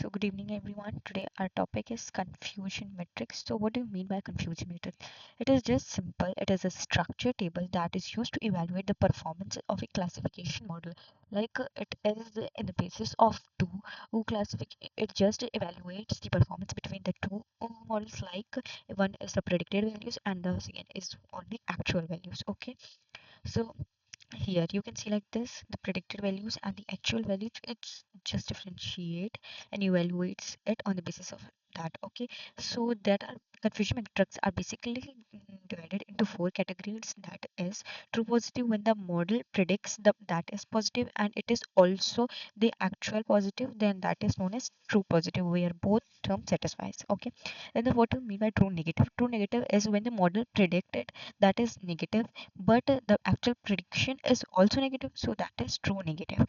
So good evening everyone. Today our topic is confusion matrix. So what do you mean by confusion matrix? It is just simple. It is a structure table that is used to evaluate the performance of a classification model. It is in the basis of two classification. It just evaluates the performance between the two models. One is the predicted values and the second is only actual values. Okay. So here you can see like this the predicted values and the actual values. It's just differentiate and evaluates it on the basis of that. Okay, so that are confusion matrix are basically divided into four categories. That is true positive when the model predicts that is positive and it is also the actual positive, then that is known as true positive where both terms satisfies. Okay, and then what do you mean by true negative? True negative is when the model predicted that is negative but the actual prediction is also negative, so that is true negative.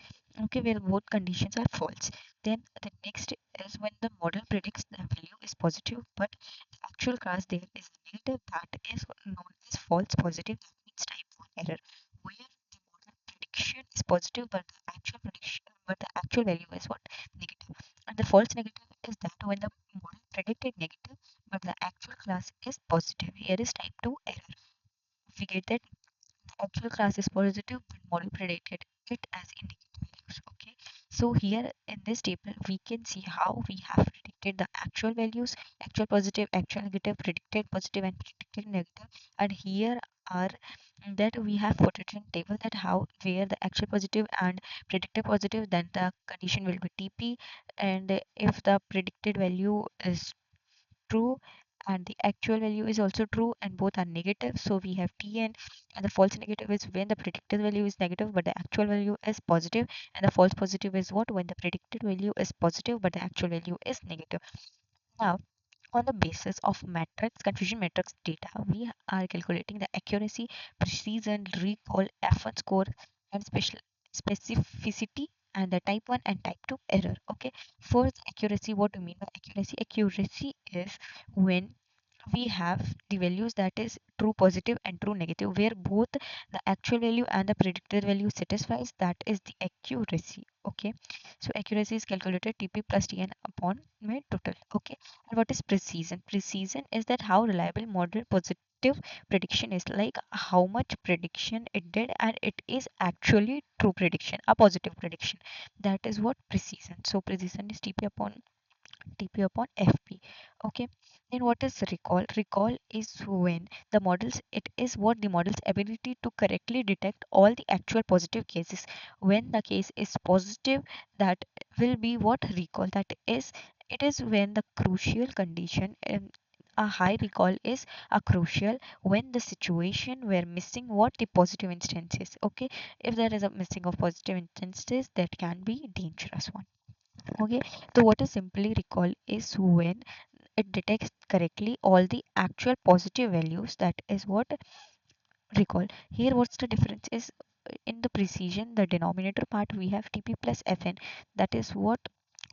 Okay, where both conditions are false. Then the next is when the model predicts the value is positive but the actual class there is negative, that is known as false positive. That means type 1 error, where the model prediction is positive but the actual value is what, negative. And the false negative is that when the model predicted negative but the actual class is positive. Here is type 2 error. If we get that actual class is positive but model predicted it as in negative values. Okay, so here in this table we can see how we have predicted the actual values, actual positive, actual negative, predicted positive and predicted negative. And here are that we have put it in table that how where the actual positive and predicted positive, then the condition will be TP. And if the predicted value is true and the actual value is also true and both are negative, so we have TN. And the false negative is when the predicted value is negative but the actual value is positive, and the false positive is what, when the predicted value is positive but the actual value is negative. Now on the basis of matrix confusion matrix data, we are calculating the accuracy, precision, recall, F1 score, and specificity, and the type 1 and type 2 error. Okay, first accuracy. What do you mean by accuracy? Accuracy is when we have the values that is true positive and true negative where both the actual value and the predicted value satisfies, that is the accuracy. Okay, so accuracy is calculated TP plus TN upon my total. Okay, and what is precision? Precision is that how reliable model positive prediction is, like how much prediction it did and it is actually true prediction, a positive prediction. That is what precision. So precision is TP upon FP. Okay, then what is recall? Recall is when the models, it is what the model's ability to correctly detect all the actual positive cases. When the case is positive, that will be what recall. That is, it is when the crucial condition in a high recall is a crucial when the situation where missing what the positive instances. Okay, if there is a missing of positive instances, that can be dangerous one. Okay, so what is simply recall is when it detects correctly all the actual positive values. That is what recall. Here what's the difference is in the precision, the denominator part we have TP plus FN, that is what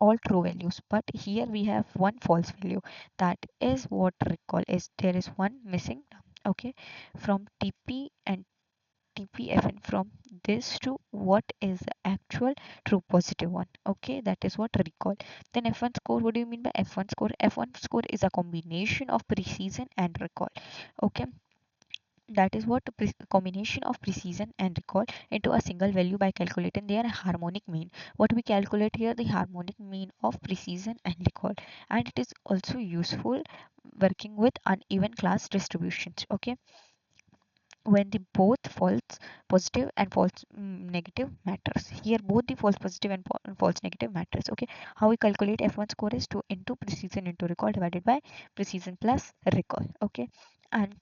all true values, but here we have one false value. That is what recall is, there is one missing. Okay, from TP and TPFN, from this to what is the actual true positive one. Okay, that is what recall. Then F1 score, what do you mean by F1 score? F1 score is a combination of precision and recall. Okay, that is what combination of precision and recall into a single value by calculating their harmonic mean. What we calculate here, the harmonic mean of precision and recall, and it is also useful working with uneven class distributions. Okay, when the both false positive and false negative matters. Here both the false positive and false negative matters. Okay, how we calculate F1 score is 2 into precision into recall divided by precision plus recall. Okay, and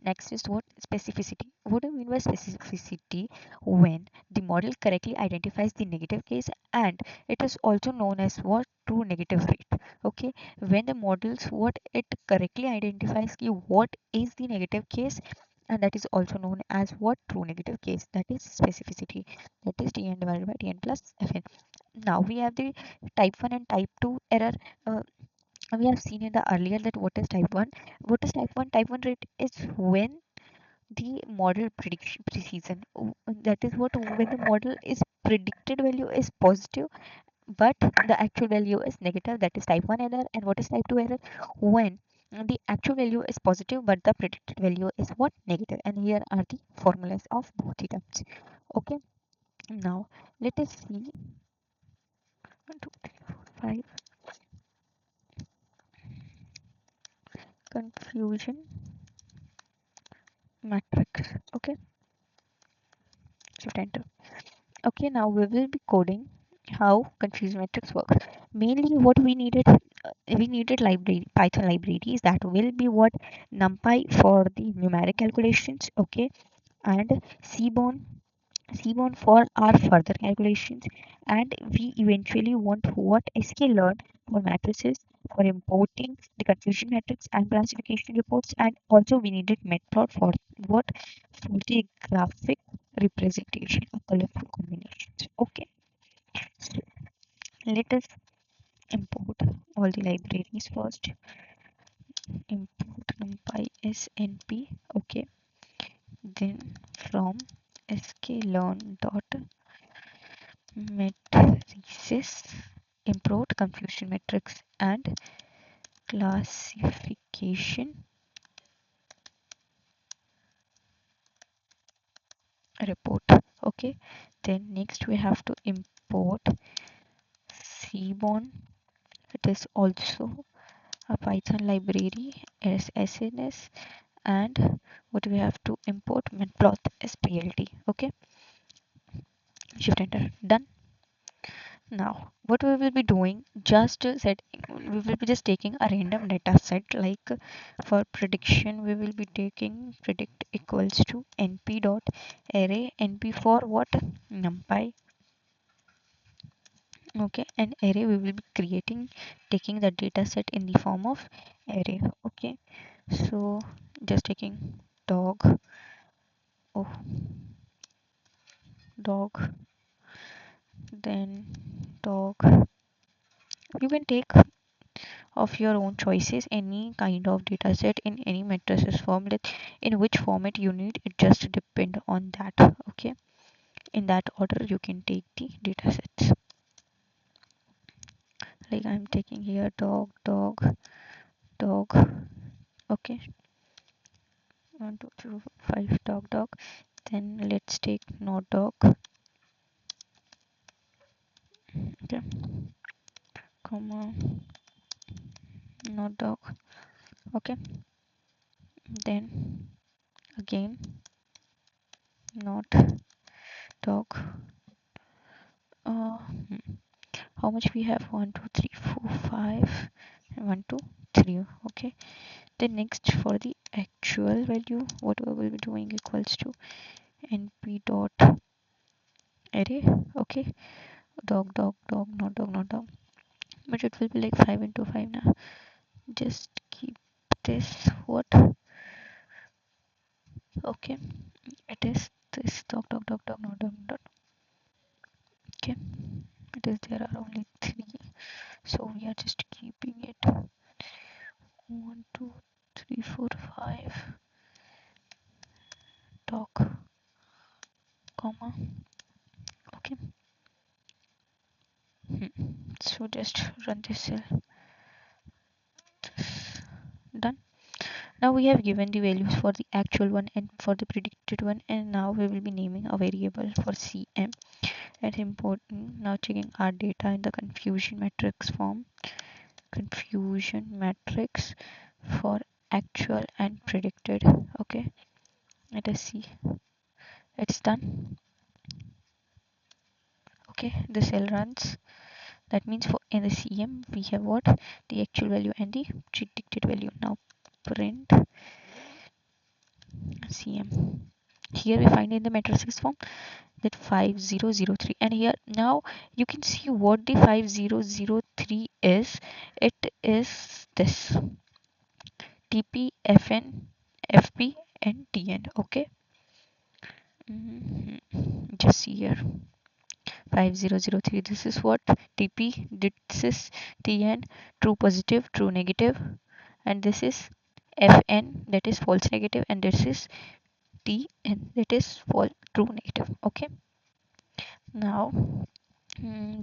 next is what specificity. What do you mean by specificity? When the model correctly identifies the negative case, and it is also known as what, true negative rate. Okay, when the models what it correctly identifies what is the negative case, and that is also known as what, true negative case. That is specificity. That is Tn divided by Tn plus Fn. Now we have the type 1 and type 2 error. uh, we have seen in the earlier that what is type 1. What is type 1? Type 1 rate is when the model prediction precision, that is what, when the model is predicted value is positive but the actual value is negative, that is type 1 error. And what is type 2 error? When the actual value is positive but the predicted value is what? Negative. And here are the formulas of both the terms. Okay, now let us see 1 2 3 4 5 confusion matrix. Okay, shift enter. Okay, now we will be coding how confusion matrix works. Mainly what we needed library, Python libraries that will be what? NumPy for the numeric calculations, okay, and Seaborn for our further calculations. And we eventually want what? sklearn for matrices, for importing the confusion matrix and classification reports. And also we needed matplot for what? For the graphic representation of colorful combinations. Okay, so let us import all the libraries first. Import numpy snp. Okay, then from sklearn dot matrices import confusion matrix and classification report. Okay, then next we have to import Seaborn. It is also a Python library as SNS. And what we have to import? Matplotlib splt. Okay, shift enter, done. Now what we will be doing, just set, we will be just taking a random data set. Like for prediction we will be taking predict equals to np dot array, np for what? NumPy. Okay, and array we will be creating, taking the data set in the form of array. Okay, so just taking dog, oh, dog, then dog. You can take of your own choices any kind of data set in any matrices form. Like in which format you need, it just depend on that. Okay, in that order you can take the data sets. Like I'm taking here dog, dog, dog. Okay, 1 2 3 4 5 dog, dog. Then let's take not dog. Okay, comma, not dog. Okay, then again not dog. How much we have? 1 2 3 4 5 and 1 2 3. Okay, then next for the actual value, what we will be doing equals to np dot array. Okay, dog, dog, dog, not dog, not dog, but it will be like 5 into 5 now. Just keep this what? Okay, it is this dog, dog, dog, dog, not dog, dog. Okay, it is, there are only 3, so we are just keeping it 1 2 3 4 5 dog, comma. Okay. So just run this cell. Done. Now we have given the values for the actual one and for the predicted one, and now we will be naming a variable for cm and importing. Now checking our data in the confusion matrix form. Confusion matrix for actual and predicted. Okay, let us see. It's done. Okay, the cell runs. That means for in the cm we have what? The actual value and the predicted value. Now print cm. Here we find in the matrices form that 5003, and here now you can see what the 5003 is. It is this tp, fn, fp and tn. Okay, just see here 5003, this is what? TP, this is TN, true positive, true negative, and this is FN, that is false negative, and this is TN, that is false true negative. Okay, now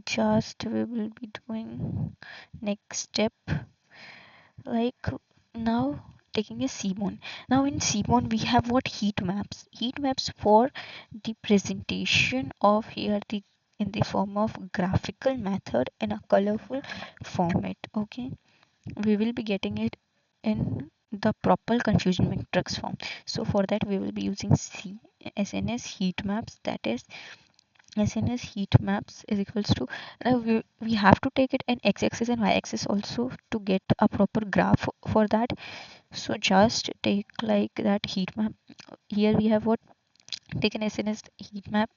Just we will be doing next step, like now taking a Seaborn. Now in Seaborn we have what heat maps. Heat maps for the presentation of here the in the form of graphical method in a colorful format. Okay, we will be getting it in the proper confusion matrix form. So for that we will be using SNS heat maps, that is SNS heat maps is equals to we have to take it in x-axis and y-axis also to get a proper graph for that. So just take like that heat map. Here we have what, take an SNS heat map,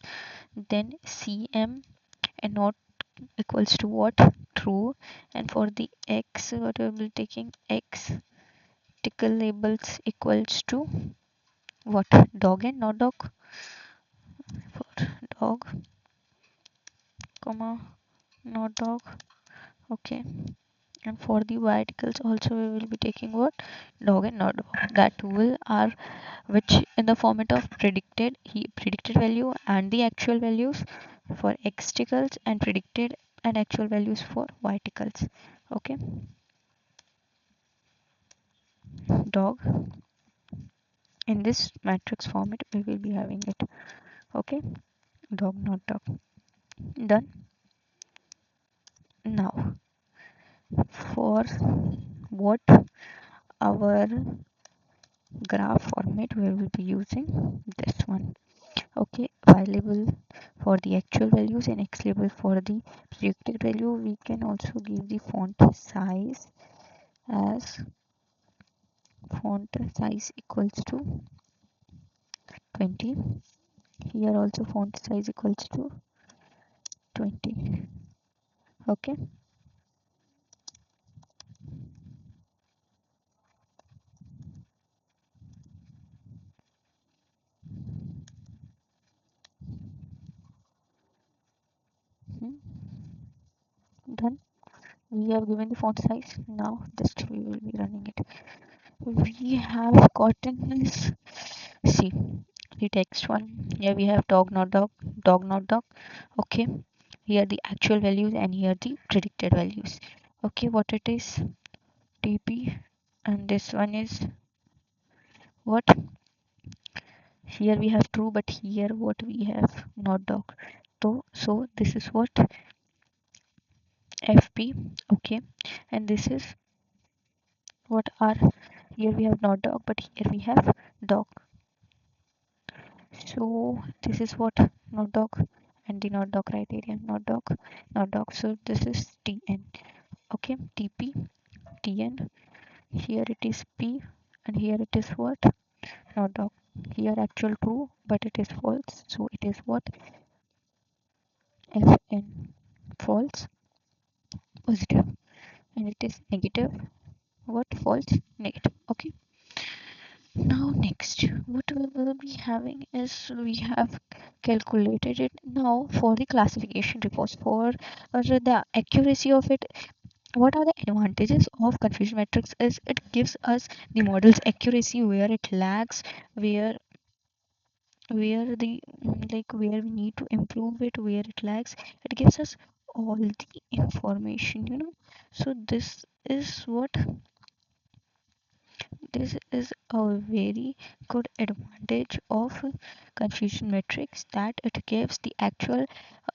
then CM and not equals to what, true, and for the x what we will be taking x tickle labels equals to what, dog and not dog, for dog comma not dog. Okay, and for the verticals also we will be taking what, dog and not dog. That will are which in the format of predicted value and the actual values for xticles, and predicted and actual values for verticals. Okay, dog in this matrix format we will be having it. Okay, dog not dog. Done. Now for what our graph format we will be using this one. Okay, y label for the actual values and x label for the predicted value. We can also give the font size as font size equals to 20. Here also font size equals to 20. Okay. Hmm, done. We have given the font size. Now just we will be running it. We have gotten this. See the text one. Here we have dog not dog. Okay. Here the actual values and here the predicted values. Okay, what it is, TP, and this one is what, here we have true, but here what we have not dog. So this is what, FP. Okay, and this is what are, here we have not dog, but here we have dog. So this is what, not dog, and the not dog criteria, not dog. So this is TN. Okay, TP, TN. Here it is P, and here it is what, not dog. Here actual true, but it is false. So it is what, FN, false, positive, and it is negative, what, false, negative. Okay. Now next, what we will be having is we have calculated it now for the classification reports for the accuracy of it. What are the advantages of confusion matrix is it gives us the model's accuracy where it lags, where the like where we need to improve it, where it lags. It gives us all the information. So this is a very good advantage of confusion matrix, that it gives the actual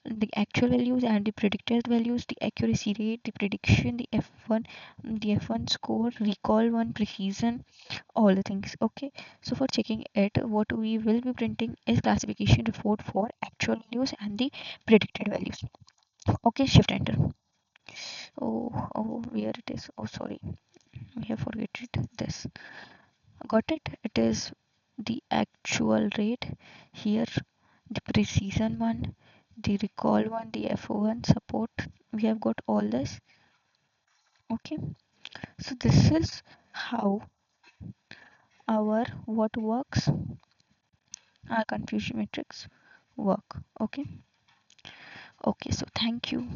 values and the predicted values, the accuracy rate, the prediction, the F1 score, recall one, precision, all the things. Okay, so for checking it, what we will be printing is classification report for actual values and the predicted values. Okay, shift enter. Oh, where it is, oh sorry, we have forgotten this. Got it, it is the actual rate here, the precision one, the recall one, the F1 support. We have got all this. Okay, so this is how our what works, our confusion matrix work. Okay. Okay, so thank you.